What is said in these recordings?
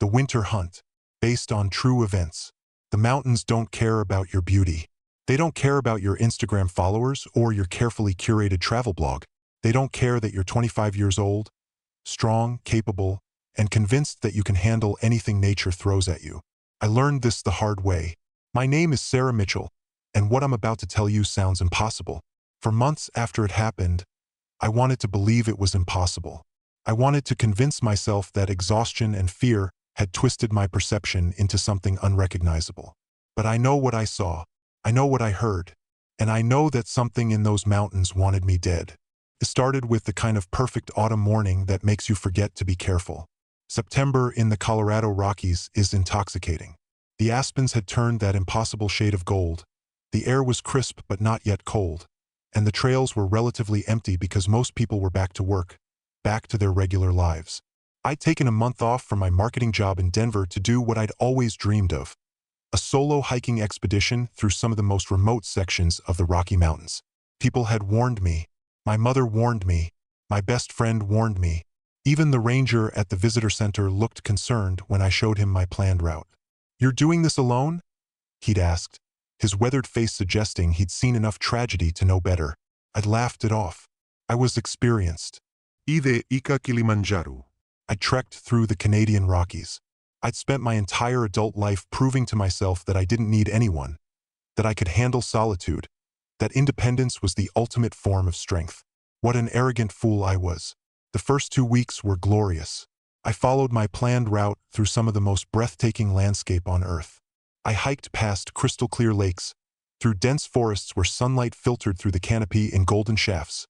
The Winter Hunt, based on true events. The mountains don't care about your beauty. They don't care about your Instagram followers or your carefully curated travel blog. They don't care that you're 25 years old, strong, capable, and convinced that you can handle anything nature throws at you. I learned this the hard way. My name is Sarah Mitchell, and what I'm about to tell you sounds impossible. For months after it happened, I wanted to believe it was impossible. I wanted to convince myself that exhaustion and fear had twisted my perception into something unrecognizable. But I know what I saw, I know what I heard, and I know that something in those mountains wanted me dead. It started with the kind of perfect autumn morning that makes you forget to be careful. September in the Colorado Rockies is intoxicating. The aspens had turned that impossible shade of gold. The air was crisp but not yet cold, and the trails were relatively empty because most people were back to work, back to their regular lives. I'd taken a month off from my marketing job in Denver to do what I'd always dreamed of, a solo hiking expedition through some of the most remote sections of the Rocky Mountains. People had warned me. My mother warned me. My best friend warned me. Even the ranger at the visitor center looked concerned when I showed him my planned route. "You're doing this alone?" he'd asked, his weathered face suggesting he'd seen enough tragedy to know better. I'd laughed it off. I was experienced. Ide Ika Kilimanjaro. I trekked through the Canadian Rockies. I'd spent my entire adult life proving to myself that I didn't need anyone, that I could handle solitude, that independence was the ultimate form of strength. What an arrogant fool I was. The first 2 weeks were glorious. I followed my planned route through some of the most breathtaking landscape on Earth. I hiked past crystal-clear lakes, through dense forests where sunlight filtered through the canopy in golden shafts,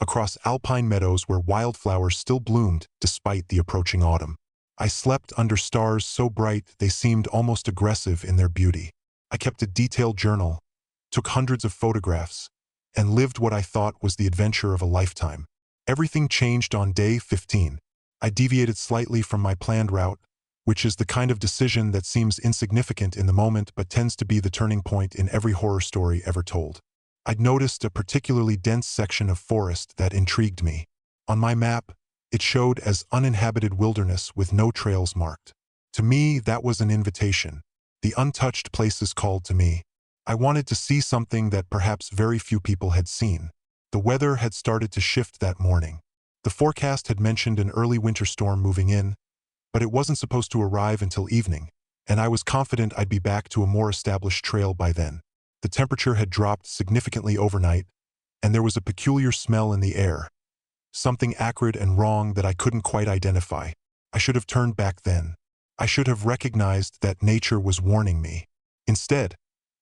across alpine meadows where wildflowers still bloomed despite the approaching autumn. I slept under stars so bright they seemed almost aggressive in their beauty. I kept a detailed journal, took hundreds of photographs, and lived what I thought was the adventure of a lifetime. Everything changed on day 15. I deviated slightly from my planned route, which is the kind of decision that seems insignificant in the moment but tends to be the turning point in every horror story ever told. I'd noticed a particularly dense section of forest that intrigued me. On my map, it showed as uninhabited wilderness with no trails marked. To me, that was an invitation. The untouched places called to me. I wanted to see something that perhaps very few people had seen. The weather had started to shift that morning. The forecast had mentioned an early winter storm moving in, but it wasn't supposed to arrive until evening, and I was confident I'd be back to a more established trail by then. The temperature had dropped significantly overnight, and there was a peculiar smell in the air, something acrid and wrong that I couldn't quite identify. I should have turned back then. I should have recognized that nature was warning me. Instead,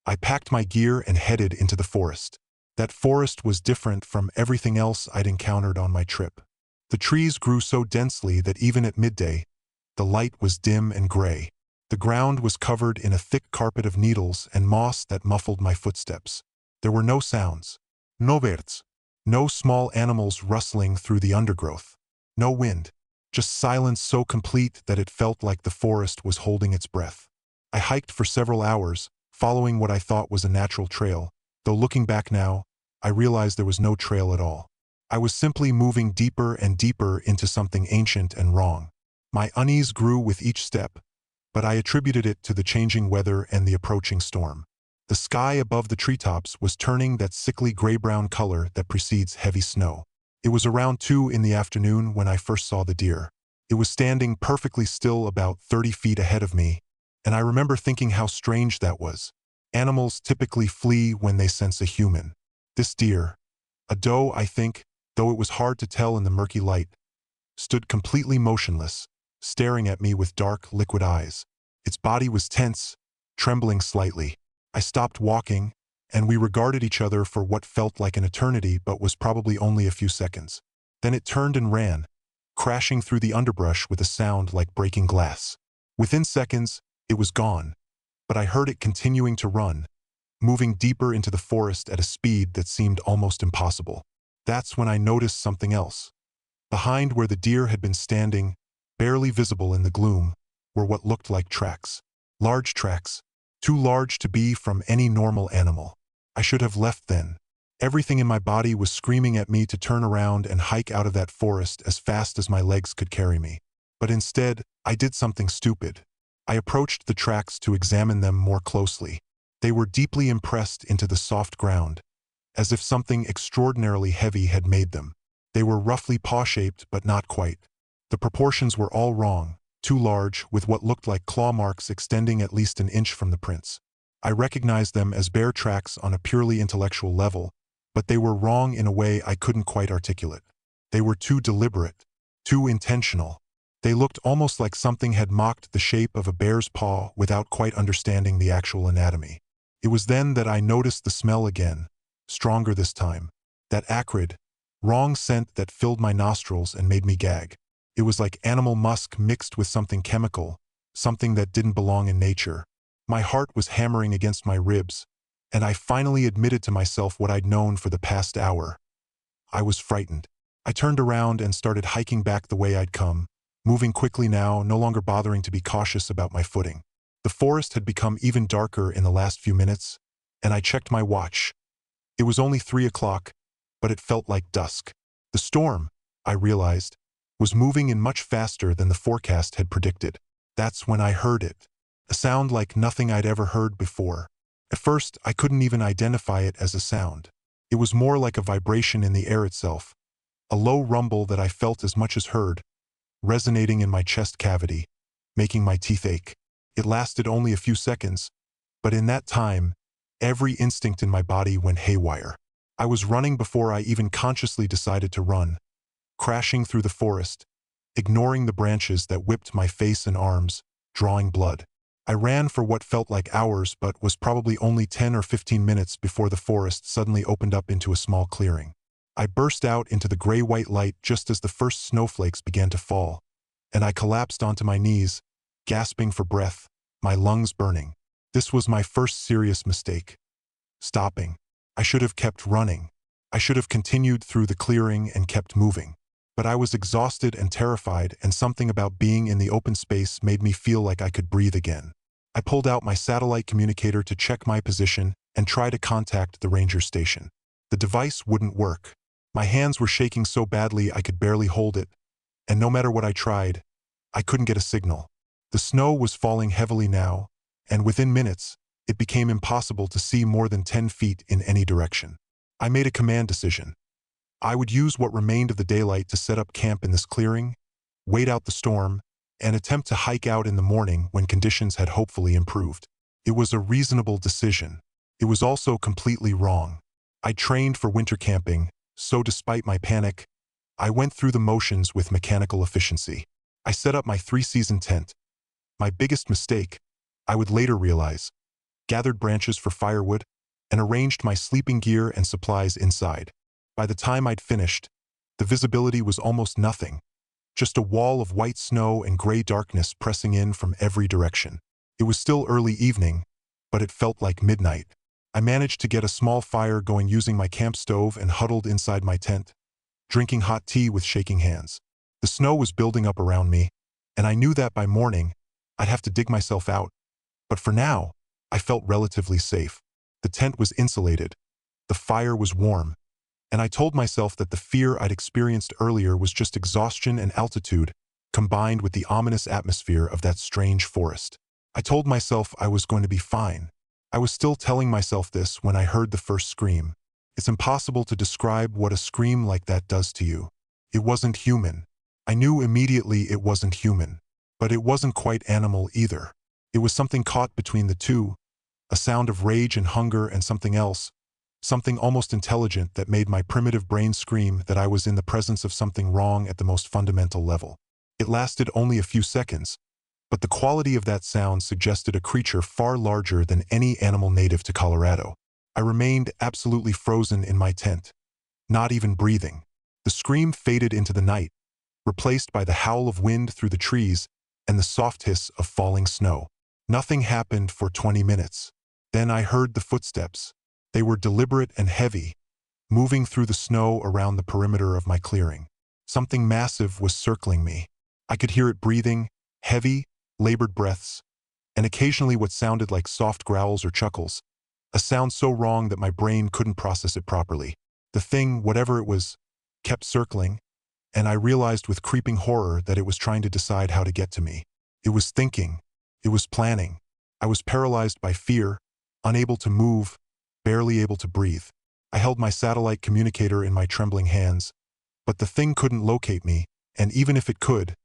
I packed my gear and headed into the forest. That forest was different from everything else I'd encountered on my trip. The trees grew so densely that even at midday, the light was dim and gray. The ground was covered in a thick carpet of needles and moss that muffled my footsteps. There were no sounds. No birds. No small animals rustling through the undergrowth. No wind. Just silence so complete that it felt like the forest was holding its breath. I hiked for several hours, following what I thought was a natural trail, though looking back now, I realized there was no trail at all. I was simply moving deeper and deeper into something ancient and wrong. My unease grew with each step, but I attributed it to the changing weather and the approaching storm. The sky above the treetops was turning that sickly gray-brown color that precedes heavy snow. It was around 2 in the afternoon when I first saw the deer. It was standing perfectly still about 30 feet ahead of me, and I remember thinking how strange that was. Animals typically flee when they sense a human. This deer, a doe I think, though it was hard to tell in the murky light, stood completely motionless, staring at me with dark, liquid eyes. Its body was tense, trembling slightly. I stopped walking, and we regarded each other for what felt like an eternity but was probably only a few seconds. Then it turned and ran, crashing through the underbrush with a sound like breaking glass. Within seconds, it was gone, but I heard it continuing to run, moving deeper into the forest at a speed that seemed almost impossible. That's when I noticed something else. Behind where the deer had been standing, barely visible in the gloom, were what looked like tracks. Large tracks, too large to be from any normal animal. I should have left then. Everything in my body was screaming at me to turn around and hike out of that forest as fast as my legs could carry me. But instead, I did something stupid. I approached the tracks to examine them more closely. They were deeply impressed into the soft ground, as if something extraordinarily heavy had made them. They were roughly paw-shaped, but not quite. The proportions were all wrong, too large, with what looked like claw marks extending at least an inch from the prints. I recognized them as bear tracks on a purely intellectual level, but they were wrong in a way I couldn't quite articulate. They were too deliberate, too intentional. They looked almost like something had mocked the shape of a bear's paw without quite understanding the actual anatomy. It was then that I noticed the smell again, stronger this time. That acrid, wrong scent that filled my nostrils and made me gag. It was like animal musk mixed with something chemical, something that didn't belong in nature. My heart was hammering against my ribs, and I finally admitted to myself what I'd known for the past hour. I was frightened. I turned around and started hiking back the way I'd come, moving quickly now, no longer bothering to be cautious about my footing. The forest had become even darker in the last few minutes, and I checked my watch. It was only 3 o'clock, but it felt like dusk. The storm, I realized, was moving in much faster than the forecast had predicted. That's when I heard it, a sound like nothing I'd ever heard before. At first, I couldn't even identify it as a sound. It was more like a vibration in the air itself, a low rumble that I felt as much as heard, resonating in my chest cavity, making my teeth ache. It lasted only a few seconds, but in that time, every instinct in my body went haywire. I was running before I even consciously decided to run, crashing through the forest, ignoring the branches that whipped my face and arms, drawing blood. I ran for what felt like hours but was probably only 10 or 15 minutes before the forest suddenly opened up into a small clearing. I burst out into the gray-white light just as the first snowflakes began to fall, and I collapsed onto my knees, gasping for breath, my lungs burning. This was my first serious mistake. Stopping. I should have kept running. I should have continued through the clearing and kept moving. But I was exhausted and terrified, and something about being in the open space made me feel like I could breathe again. I pulled out my satellite communicator to check my position and try to contact the ranger station. The device wouldn't work. My hands were shaking so badly I could barely hold it, and no matter what I tried, I couldn't get a signal. The snow was falling heavily now, and within minutes, it became impossible to see more than 10 feet in any direction. I made a command decision. I would use what remained of the daylight to set up camp in this clearing, wait out the storm, and attempt to hike out in the morning when conditions had hopefully improved. It was a reasonable decision. It was also completely wrong. I trained for winter camping, so despite my panic, I went through the motions with mechanical efficiency. I set up my 3-season tent. My biggest mistake, I would later realize, gathered branches for firewood, and arranged my sleeping gear and supplies inside. By the time I'd finished, the visibility was almost nothing, just a wall of white snow and gray darkness pressing in from every direction. It was still early evening, but it felt like midnight. I managed to get a small fire going using my camp stove and huddled inside my tent, drinking hot tea with shaking hands. The snow was building up around me, and I knew that by morning, I'd have to dig myself out. But for now, I felt relatively safe. The tent was insulated, the fire was warm, and I told myself that the fear I'd experienced earlier was just exhaustion and altitude, combined with the ominous atmosphere of that strange forest. I told myself I was going to be fine. I was still telling myself this when I heard the first scream. It's impossible to describe what a scream like that does to you. It wasn't human. I knew immediately it wasn't human. But it wasn't quite animal either. It was something caught between the two, a sound of rage and hunger and something else, something almost intelligent that made my primitive brain scream that I was in the presence of something wrong at the most fundamental level. It lasted only a few seconds, but the quality of that sound suggested a creature far larger than any animal native to Colorado. I remained absolutely frozen in my tent, not even breathing. The scream faded into the night, replaced by the howl of wind through the trees and the soft hiss of falling snow. Nothing happened for 20 minutes. Then I heard the footsteps. They were deliberate and heavy, moving through the snow around the perimeter of my clearing. Something massive was circling me. I could hear it breathing, heavy, labored breaths, and occasionally what sounded like soft growls or chuckles, a sound so wrong that my brain couldn't process it properly. The thing, whatever it was, kept circling, and I realized with creeping horror that it was trying to decide how to get to me. It was thinking. It was planning. I was paralyzed by fear, unable to move, barely able to breathe. I held my satellite communicator in my trembling hands, but the thing couldn't locate me, and even if it could,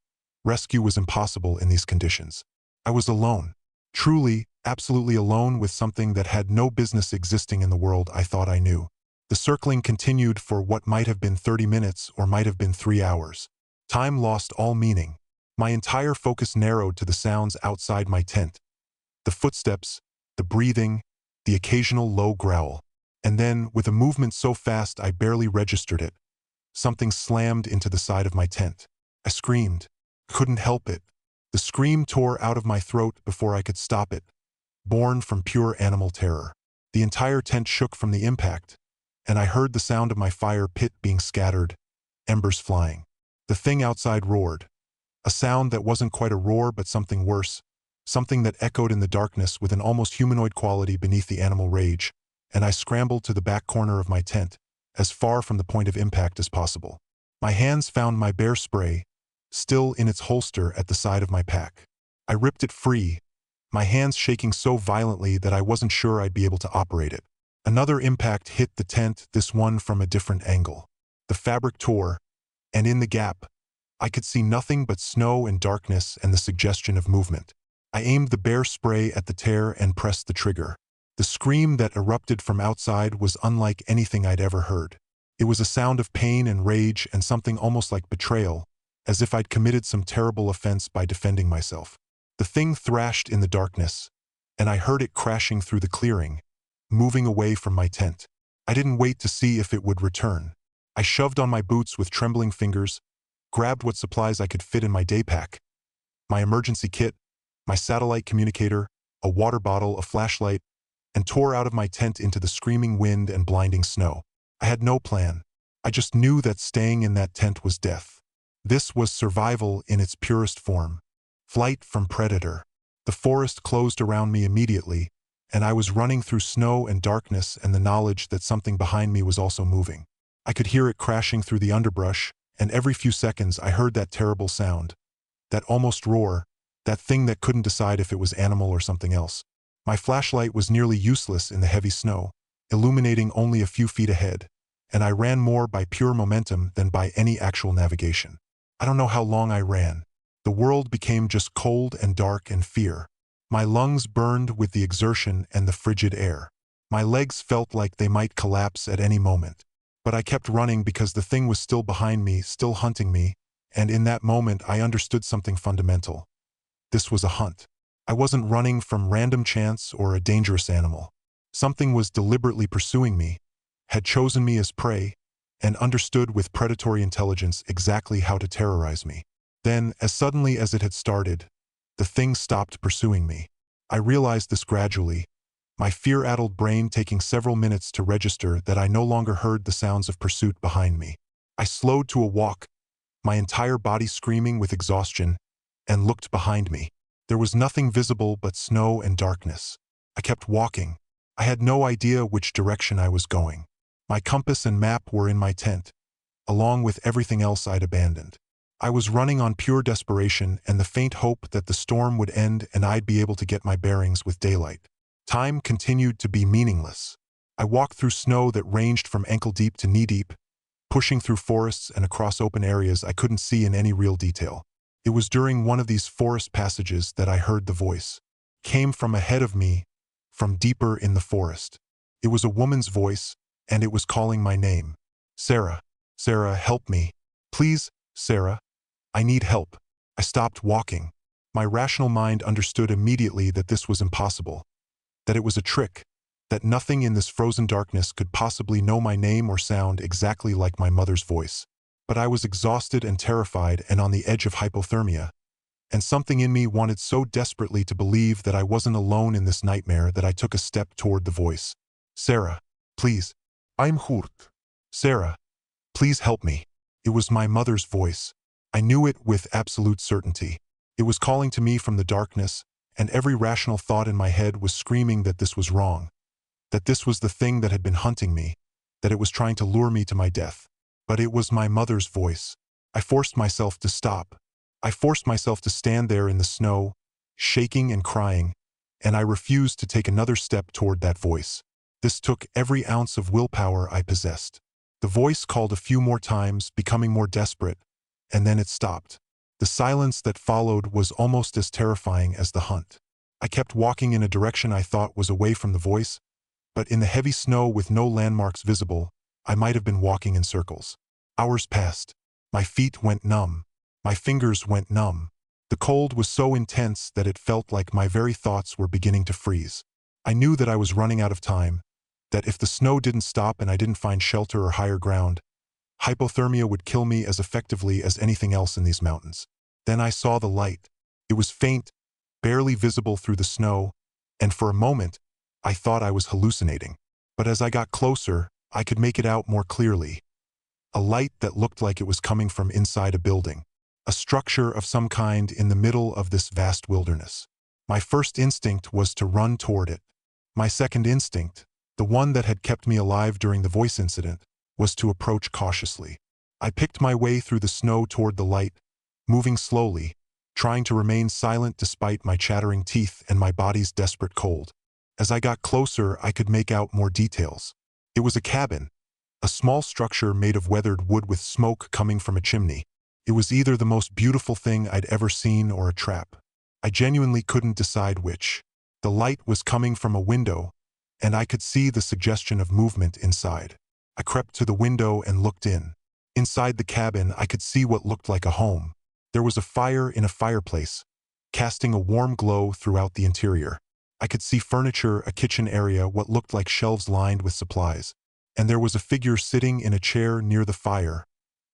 rescue was impossible in these conditions. I was alone. Truly, absolutely alone with something that had no business existing in the world I thought I knew. The circling continued for what might have been 30 minutes or might have been 3 hours. Time lost all meaning. My entire focus narrowed to the sounds outside my tent. The footsteps, the breathing, the occasional low growl. And then, with a movement so fast I barely registered it, something slammed into the side of my tent. I screamed. Couldn't help it. The scream tore out of my throat before I could stop it, born from pure animal terror. The entire tent shook from the impact, and I heard the sound of my fire pit being scattered, embers flying. The thing outside roared. A sound that wasn't quite a roar but something worse, something that echoed in the darkness with an almost humanoid quality beneath the animal rage, and I scrambled to the back corner of my tent, as far from the point of impact as possible. My hands found my bear spray, still in its holster at the side of my pack. I ripped it free, my hands shaking so violently that I wasn't sure I'd be able to operate it. Another impact hit the tent, this one from a different angle. The fabric tore, and in the gap, I could see nothing but snow and darkness and the suggestion of movement. I aimed the bear spray at the tear and pressed the trigger. The scream that erupted from outside was unlike anything I'd ever heard. It was a sound of pain and rage and something almost like betrayal, as if I'd committed some terrible offense by defending myself. The thing thrashed in the darkness, and I heard it crashing through the clearing, moving away from my tent. I didn't wait to see if it would return. I shoved on my boots with trembling fingers, grabbed what supplies I could fit in my day pack, my emergency kit, my satellite communicator, a water bottle, a flashlight, and tore out of my tent into the screaming wind and blinding snow. I had no plan. I just knew that staying in that tent was death. This was survival in its purest form. Flight from predator. The forest closed around me immediately, and I was running through snow and darkness and the knowledge that something behind me was also moving. I could hear it crashing through the underbrush, and every few seconds I heard that terrible sound, that almost roar, that thing that couldn't decide if it was animal or something else. My flashlight was nearly useless in the heavy snow, illuminating only a few feet ahead, and I ran more by pure momentum than by any actual navigation. I don't know how long I ran. The world became just cold and dark and fear. My lungs burned with the exertion and the frigid air. My legs felt like they might collapse at any moment. But I kept running because the thing was still behind me, still hunting me, and in that moment I understood something fundamental. This was a hunt. I wasn't running from random chance or a dangerous animal. Something was deliberately pursuing me, had chosen me as prey, and understood with predatory intelligence exactly how to terrorize me. Then, as suddenly as it had started, the thing stopped pursuing me. I realized this gradually, my fear-addled brain taking several minutes to register that I no longer heard the sounds of pursuit behind me. I slowed to a walk, my entire body screaming with exhaustion, and looked behind me. There was nothing visible but snow and darkness. I kept walking. I had no idea which direction I was going. My compass and map were in my tent, along with everything else I'd abandoned. I was running on pure desperation and the faint hope that the storm would end and I'd be able to get my bearings with daylight. Time continued to be meaningless. I walked through snow that ranged from ankle-deep to knee-deep, pushing through forests and across open areas I couldn't see in any real detail. It was during one of these forest passages that I heard the voice. Came from ahead of me, from deeper in the forest. It was a woman's voice, and it was calling my name. Sarah. Sarah, help me. Please, Sarah. I need help. I stopped walking. My rational mind understood immediately that this was impossible, that it was a trick, that nothing in this frozen darkness could possibly know my name or sound exactly like my mother's voice. But I was exhausted and terrified and on the edge of hypothermia, and something in me wanted so desperately to believe that I wasn't alone in this nightmare that I took a step toward the voice. Sarah, please. I'm hurt. Sarah, please help me. It was my mother's voice. I knew it with absolute certainty. It was calling to me from the darkness, and every rational thought in my head was screaming that this was wrong, that this was the thing that had been hunting me, that it was trying to lure me to my death. But it was my mother's voice. I forced myself to stop. I forced myself to stand there in the snow, shaking and crying, and I refused to take another step toward that voice. This took every ounce of willpower I possessed. The voice called a few more times, becoming more desperate, and then it stopped. The silence that followed was almost as terrifying as the hunt. I kept walking in a direction I thought was away from the voice, but in the heavy snow with no landmarks visible, I might have been walking in circles. Hours passed. My feet went numb. My fingers went numb. The cold was so intense that it felt like my very thoughts were beginning to freeze. I knew that I was running out of time, that if the snow didn't stop and I didn't find shelter or higher ground, hypothermia would kill me as effectively as anything else in these mountains. Then I saw the light. It was faint, barely visible through the snow, and for a moment, I thought I was hallucinating. But as I got closer, I could make it out more clearly. A light that looked like it was coming from inside a building, a structure of some kind in the middle of this vast wilderness. My first instinct was to run toward it. My second instinct, the one that had kept me alive during the voice incident, was to approach cautiously. I picked my way through the snow toward the light, moving slowly, trying to remain silent despite my chattering teeth and my body's desperate cold. As I got closer, I could make out more details. It was a cabin, a small structure made of weathered wood with smoke coming from a chimney. It was either the most beautiful thing I'd ever seen or a trap. I genuinely couldn't decide which. The light was coming from a window, and I could see the suggestion of movement inside. I crept to the window and looked in. Inside the cabin, I could see what looked like a home. There was a fire in a fireplace, casting a warm glow throughout the interior. I could see furniture, a kitchen area, what looked like shelves lined with supplies. And there was a figure sitting in a chair near the fire,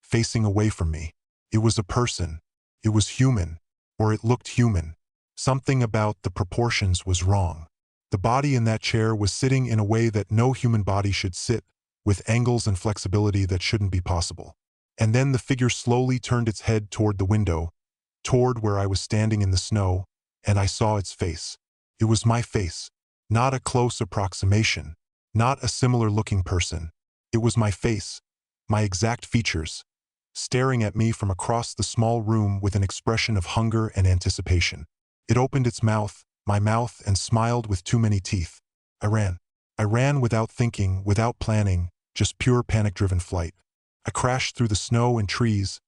facing away from me. It was a person. It was human, or it looked human. Something about the proportions was wrong. The body in that chair was sitting in a way that no human body should sit, with angles and flexibility that shouldn't be possible. And then the figure slowly turned its head toward the window, toward where I was standing in the snow, and I saw its face. It was my face, not a close approximation, not a similar-looking person. It was my face, my exact features, staring at me from across the small room with an expression of hunger and anticipation. It opened its mouth, my mouth, and smiled with too many teeth. I ran. I ran without thinking, without planning, just pure panic-driven flight. I crashed through the snow and trees,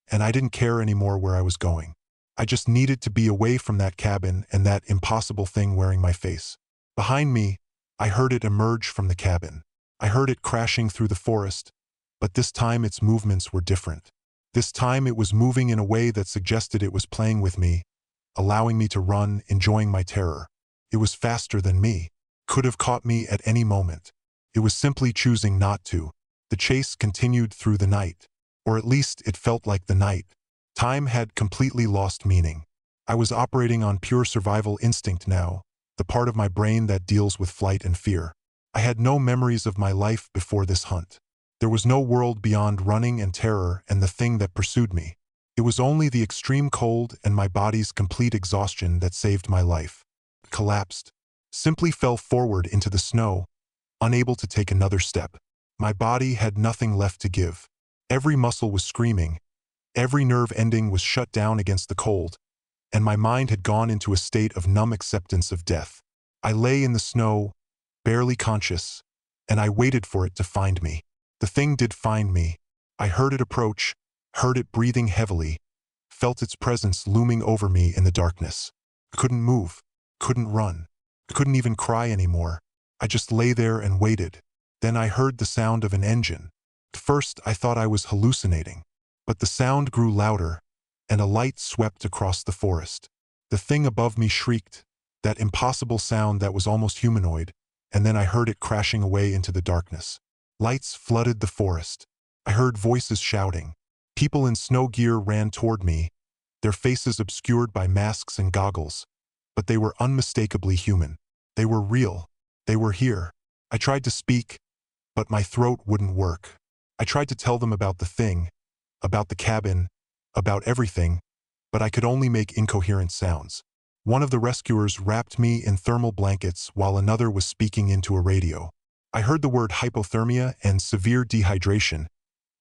and I didn't care anymore where I was going. I just needed to be away from that cabin and that impossible thing wearing my face. Behind me, I heard it emerge from the cabin. I heard it crashing through the forest, but this time its movements were different. This time it was moving in a way that suggested it was playing with me, allowing me to run, enjoying my terror. It was faster than me, could have caught me at any moment. It was simply choosing not to. The chase continued through the night, or at least it felt like the night. Time had completely lost meaning. I was operating on pure survival instinct now, the part of my brain that deals with flight and fear. I had no memories of my life before this hunt. There was no world beyond running and terror and the thing that pursued me. It was only the extreme cold and my body's complete exhaustion that saved my life. Collapsed. Simply fell forward into the snow, unable to take another step. My body had nothing left to give. Every muscle was screaming. Every nerve ending was shut down against the cold, and my mind had gone into a state of numb acceptance of death. I lay in the snow, barely conscious, and I waited for it to find me. The thing did find me. I heard it approach, heard it breathing heavily, felt its presence looming over me in the darkness. I couldn't move, couldn't run, I couldn't even cry anymore. I just lay there and waited. Then I heard the sound of an engine. At first I thought I was hallucinating, but the sound grew louder, and a light swept across the forest. The thing above me shrieked, that impossible sound that was almost humanoid, and then I heard it crashing away into the darkness. Lights flooded the forest. I heard voices shouting. People in snow gear ran toward me, their faces obscured by masks and goggles, but they were unmistakably human. They were real. They were here. I tried to speak, but my throat wouldn't work. I tried to tell them about the thing, about the cabin, about everything, but I could only make incoherent sounds. One of the rescuers wrapped me in thermal blankets while another was speaking into a radio. I heard the word hypothermia and severe dehydration,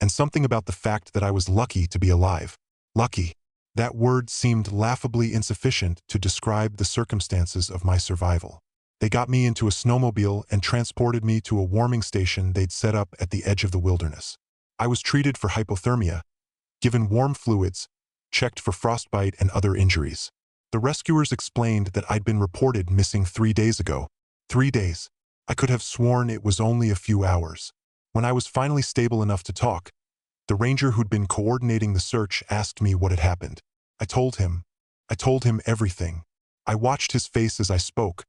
and something about the fact that I was lucky to be alive. Lucky. That word seemed laughably insufficient to describe the circumstances of my survival. They got me into a snowmobile and transported me to a warming station they'd set up at the edge of the wilderness. I was treated for hypothermia, given warm fluids, checked for frostbite and other injuries. The rescuers explained that I'd been reported missing 3 days ago. 3 days. I could have sworn it was only a few hours. When I was finally stable enough to talk, the ranger who'd been coordinating the search asked me what had happened. I told him everything. I watched his face as I spoke,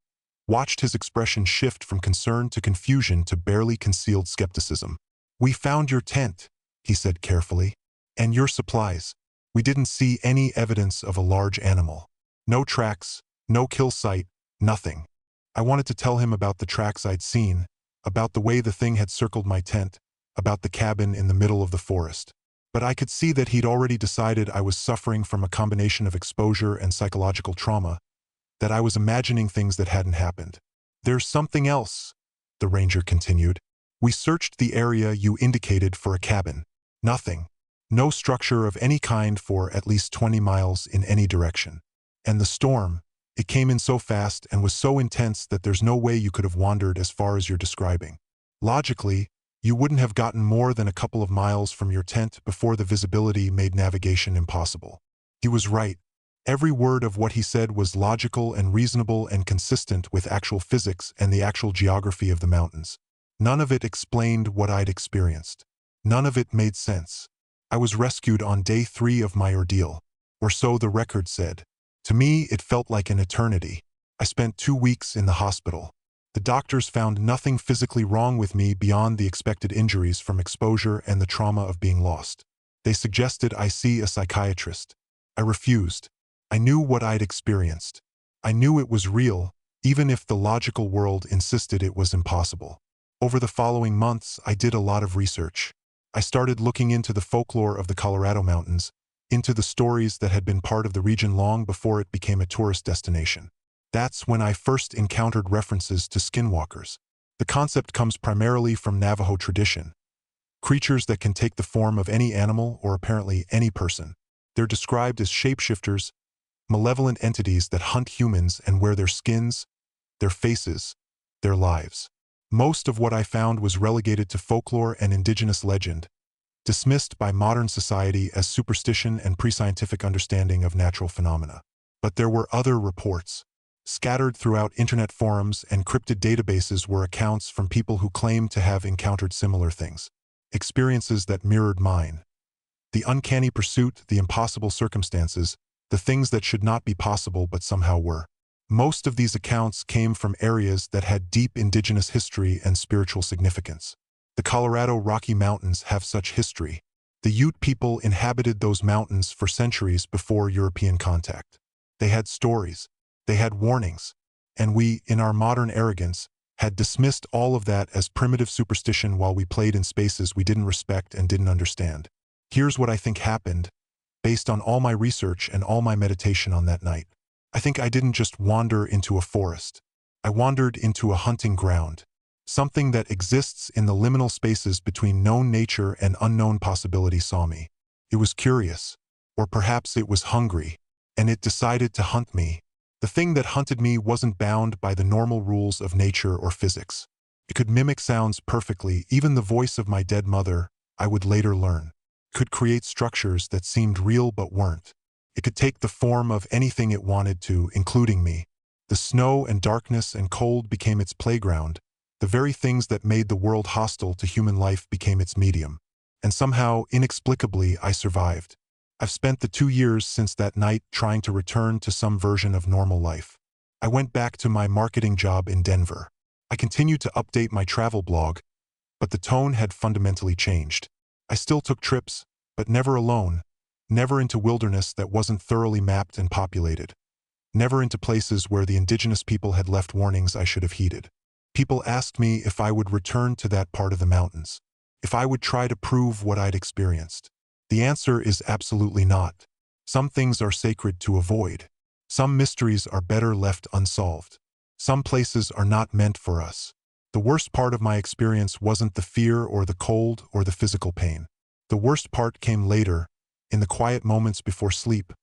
watched his expression shift from concern to confusion to barely concealed skepticism. "We found your tent," he said carefully, "and your supplies. We didn't see any evidence of a large animal. No tracks, no kill site, nothing." I wanted to tell him about the tracks I'd seen, about the way the thing had circled my tent, about the cabin in the middle of the forest. But I could see that he'd already decided I was suffering from a combination of exposure and psychological trauma, that I was imagining things that hadn't happened. "There's something else," the ranger continued. "We searched the area you indicated for a cabin. Nothing. No structure of any kind for at least 20 miles in any direction. And the storm, it came in so fast and was so intense that there's no way you could have wandered as far as you're describing. Logically, you wouldn't have gotten more than a couple of miles from your tent before the visibility made navigation impossible." He was right. Every word of what he said was logical and reasonable and consistent with actual physics and the actual geography of the mountains. None of it explained what I'd experienced. None of it made sense. I was rescued on day 3 of my ordeal, or so the record said. To me, it felt like an eternity. I spent 2 weeks in the hospital. The doctors found nothing physically wrong with me beyond the expected injuries from exposure and the trauma of being lost. They suggested I see a psychiatrist. I refused. I knew what I'd experienced. I knew it was real, even if the logical world insisted it was impossible. Over the following months, I did a lot of research. I started looking into the folklore of the Colorado mountains, into the stories that had been part of the region long before it became a tourist destination. That's when I first encountered references to skinwalkers. The concept comes primarily from Navajo tradition. Creatures that can take the form of any animal or apparently any person. They're described as shapeshifters, malevolent entities that hunt humans and wear their skins, their faces, their lives. Most of what I found was relegated to folklore and indigenous legend, dismissed by modern society as superstition and pre-scientific understanding of natural phenomena. But there were other reports. Scattered throughout internet forums and cryptid databases were accounts from people who claimed to have encountered similar things. Experiences that mirrored mine. The uncanny pursuit, the impossible circumstances, the things that should not be possible but somehow were. Most of these accounts came from areas that had deep indigenous history and spiritual significance. The Colorado Rocky Mountains have such history. The Ute people inhabited those mountains for centuries before European contact. They had stories. They had warnings. And we, in our modern arrogance, had dismissed all of that as primitive superstition while we played in spaces we didn't respect and didn't understand. Here's what I think happened, based on all my research and all my meditation on that night. I think I didn't just wander into a forest. I wandered into a hunting ground. Something that exists in the liminal spaces between known nature and unknown possibility saw me. It was curious, or perhaps it was hungry, and it decided to hunt me. The thing that hunted me wasn't bound by the normal rules of nature or physics. It could mimic sounds perfectly, even the voice of my dead mother, I would later learn. It could create structures that seemed real but weren't. It could take the form of anything it wanted to, including me. The snow and darkness and cold became its playground. The very things that made the world hostile to human life became its medium. And somehow, inexplicably, I survived. I've spent the 2 years since that night trying to return to some version of normal life. I went back to my marketing job in Denver. I continued to update my travel blog, but the tone had fundamentally changed. I still took trips, but never alone. Never into wilderness that wasn't thoroughly mapped and populated. Never into places where the indigenous people had left warnings I should have heeded. People asked me if I would return to that part of the mountains, if I would try to prove what I'd experienced. The answer is absolutely not. Some things are sacred to avoid. Some mysteries are better left unsolved. Some places are not meant for us. The worst part of my experience wasn't the fear or the cold or the physical pain. The worst part came later, in the quiet moments before sleep,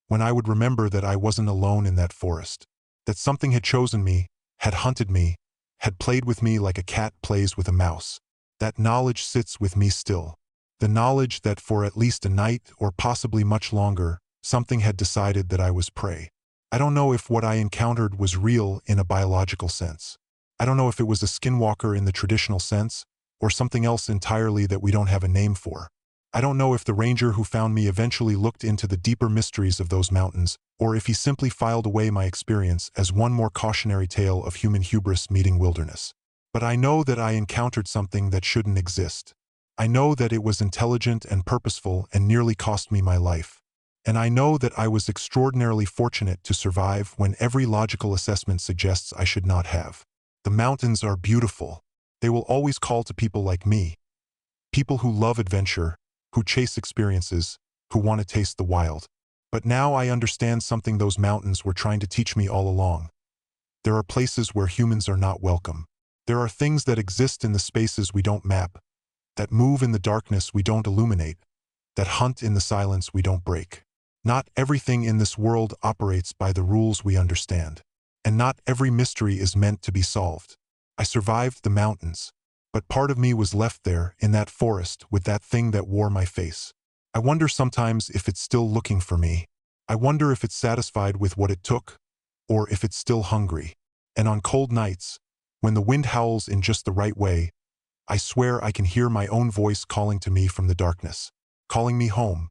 when I would remember that I wasn't alone in that forest, that something had chosen me, had hunted me, had played with me like a cat plays with a mouse. That knowledge sits with me still. The knowledge that for at least a night, or possibly much longer, something had decided that I was prey. I don't know if what I encountered was real in a biological sense. I don't know if it was a skinwalker in the traditional sense, or something else entirely that we don't have a name for. I don't know if the ranger who found me eventually looked into the deeper mysteries of those mountains, or if he simply filed away my experience as one more cautionary tale of human hubris meeting wilderness. But I know that I encountered something that shouldn't exist. I know that it was intelligent and purposeful and nearly cost me my life. And I know that I was extraordinarily fortunate to survive when every logical assessment suggests I should not have. The mountains are beautiful. They will always call to people like me. People who love adventure, who chase experiences, who want to taste the wild. But now I understand something those mountains were trying to teach me all along. There are places where humans are not welcome. There are things that exist in the spaces we don't map, that move in the darkness we don't illuminate, that hunt in the silence we don't break. Not everything in this world operates by the rules we understand. And not every mystery is meant to be solved. I survived the mountains, but part of me was left there in that forest with that thing that wore my face. I wonder sometimes if it's still looking for me. I wonder if it's satisfied with what it took, or if it's still hungry. And on cold nights, when the wind howls in just the right way, I swear I can hear my own voice calling to me from the darkness, calling me home,